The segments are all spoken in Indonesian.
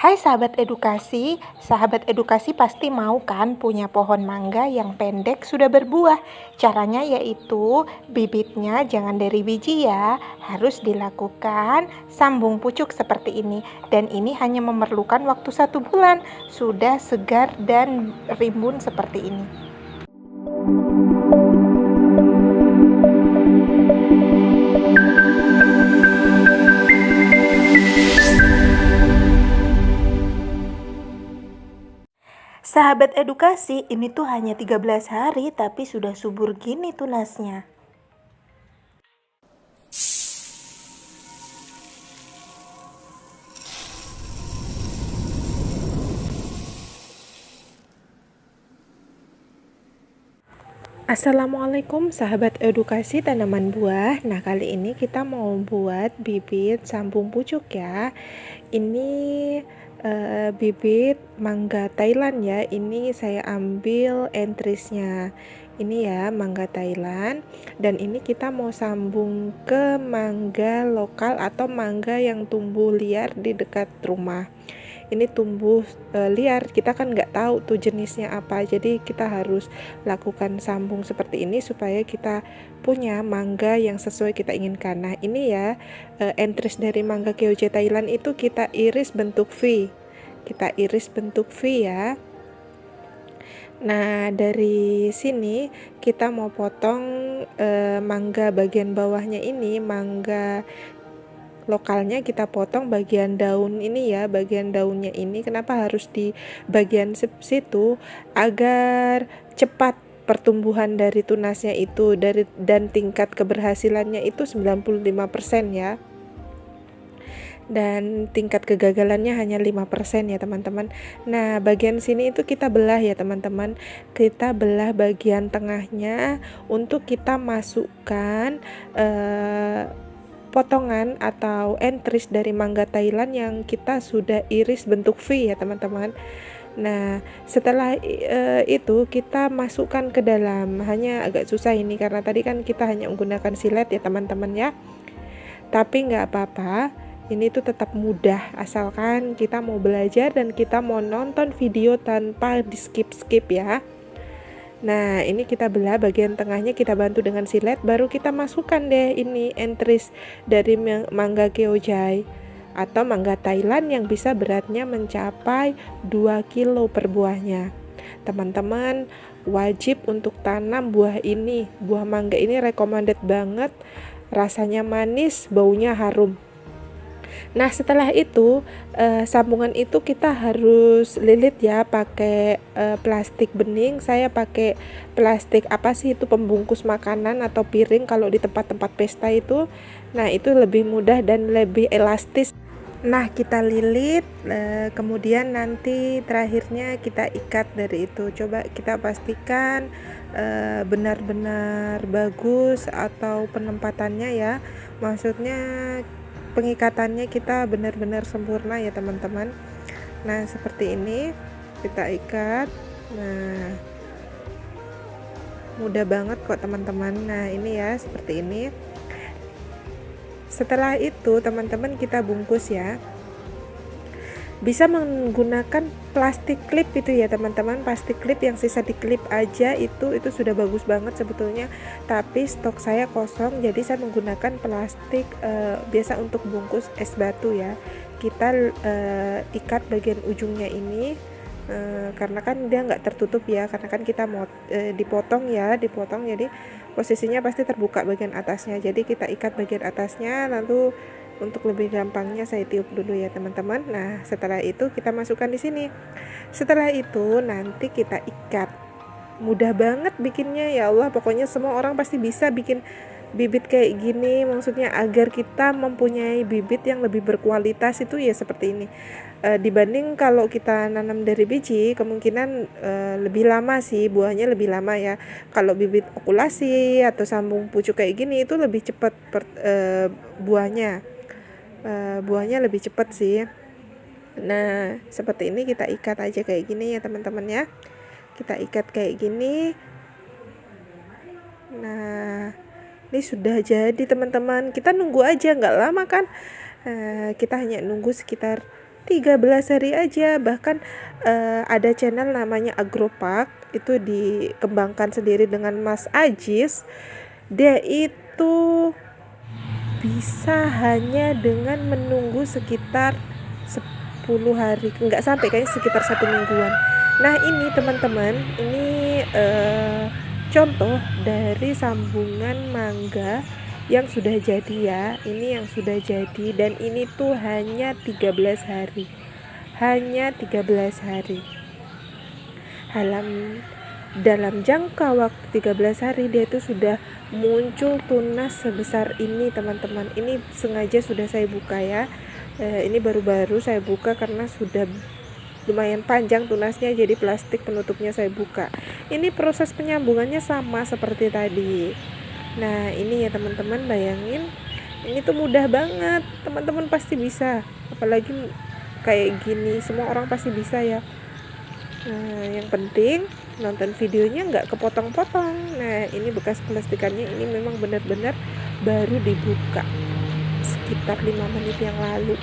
Hai sahabat edukasi pasti mau kan punya pohon mangga yang pendek sudah berbuah. Caranya yaitu bibitnya jangan dari biji ya, harus dilakukan sambung pucuk seperti ini. Dan ini hanya memerlukan waktu 1 bulan, sudah segar dan rimbun seperti ini. Sahabat edukasi, ini tuh hanya 13 hari tapi sudah subur gini tunasnya. Assalamualaikum sahabat edukasi tanaman buah. Nah, kali ini kita mau buat bibit sambung pucuk ya. Ini bibit mangga Thailand ya. Ini saya ambil entrisnya. Ini ya mangga Thailand, dan ini kita mau sambung ke mangga lokal atau mangga yang tumbuh liar di dekat rumah. Ini tumbuh liar, kita kan nggak tahu tuh jenisnya apa, jadi kita harus lakukan sambung seperti ini supaya kita punya mangga yang sesuai kita inginkan. Nah, ini ya entries dari mangga Keoje Thailand itu kita iris bentuk V, ya. Nah, dari sini kita mau potong mangga bagian bawahnya ini, mangga lokalnya kita potong bagian daun ini ya, bagian daunnya ini. Kenapa harus di bagian situ? Agar cepat pertumbuhan dari tunasnya itu dan tingkat keberhasilannya itu 95% ya. Dan tingkat kegagalannya hanya 5% ya teman-teman. Nah, bagian sini itu kita belah ya teman-teman. Kita belah bagian tengahnya untuk kita masukkan potongan atau entries dari mangga Thailand yang kita sudah iris bentuk V ya teman-teman. Nah, setelah itu kita masukkan ke dalam. Hanya agak susah ini karena tadi kan kita hanya menggunakan silet ya teman-teman ya. Tapi nggak apa-apa, ini tuh tetap mudah asalkan kita mau belajar dan kita mau nonton video tanpa di skip-skip ya. Nah, ini kita belah bagian tengahnya, kita bantu dengan silet, baru kita masukkan deh ini entries dari mangga Keoje atau mangga Thailand yang bisa beratnya mencapai 2 kilo per buahnya. Teman-teman wajib untuk tanam buah ini. Buah mangga ini recommended banget, rasanya manis, baunya harum. Nah, setelah itu sambungan itu kita harus lilit ya pakai plastik bening. Saya pakai plastik apa sih itu, pembungkus makanan atau piring kalau di tempat-tempat pesta itu. Nah, itu lebih mudah dan lebih elastis. Nah, kita lilit, kemudian nanti terakhirnya kita ikat dari itu. Coba kita pastikan benar-benar bagus atau penempatannya ya. Maksudnya pengikatannya kita benar-benar sempurna ya teman-teman. Nah, seperti ini kita ikat. Nah, mudah banget kok teman-teman. Nah, ini ya seperti ini. Setelah itu teman-teman kita bungkus ya. Bisa menggunakan plastik klip itu ya teman-teman, plastik klip yang sisa diklip aja itu sudah bagus banget sebetulnya, tapi stok saya kosong jadi saya menggunakan plastik biasa untuk bungkus es batu ya. Kita ikat bagian ujungnya ini karena kan dia nggak tertutup ya, karena kan kita mau dipotong jadi posisinya pasti terbuka bagian atasnya, jadi kita ikat bagian atasnya. Lalu untuk lebih gampangnya saya tiup dulu ya teman-teman. Nah, setelah itu kita masukkan di sini. Setelah itu nanti kita ikat. Mudah banget bikinnya, ya Allah, pokoknya semua orang pasti bisa bikin bibit kayak gini. Maksudnya agar kita mempunyai bibit yang lebih berkualitas itu ya seperti ini. Dibanding kalau kita nanam dari biji, kemungkinan lebih lama sih, buahnya lebih lama ya. Kalau bibit okulasi atau sambung pucuk kayak gini itu lebih cepat buahnya lebih cepat sih. Nah, seperti ini kita ikat aja kayak gini ya teman-teman ya. Kita ikat kayak gini. Nah, ini sudah jadi teman-teman. Kita nunggu aja, nggak lama kan. Kita hanya nunggu sekitar 13 hari aja. Bahkan ada channel namanya Agropark, itu dikembangkan sendiri dengan Mas Ajis. Dia itu bisa hanya dengan menunggu sekitar 10 hari, enggak sampai, kayaknya sekitar 1 mingguan. Nah ini teman-teman, ini contoh dari sambungan mangga yang sudah jadi ya. Ini yang sudah jadi, dan ini tuh hanya 13 hari, hanya 13 hari. Dalam jangka waktu 13 hari dia itu sudah muncul tunas sebesar ini teman-teman. Ini sengaja sudah saya buka ya. Ini baru-baru saya buka karena sudah lumayan panjang tunasnya, jadi plastik penutupnya saya buka. Ini proses penyambungannya sama seperti tadi. Nah ini ya teman-teman, bayangin, ini tuh mudah banget, teman-teman pasti bisa, apalagi kayak gini semua orang pasti bisa ya. Nah, yang penting nonton videonya nggak kepotong-potong. Nah ini bekas plastikannya, ini memang benar-benar baru dibuka sekitar 5 menit yang lalu.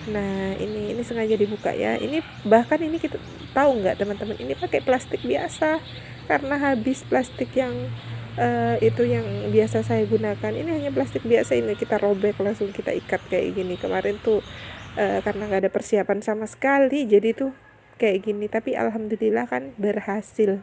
Nah ini sengaja dibuka ya. Ini bahkan ini kita tahu nggak teman-teman, ini pakai plastik biasa karena habis plastik yang itu yang biasa saya gunakan. Ini hanya plastik biasa, ini kita robek langsung kita ikat kayak gini. Kemarin tuh karena nggak ada persiapan sama sekali, jadi tuh kayak gini, tapi alhamdulillah kan berhasil.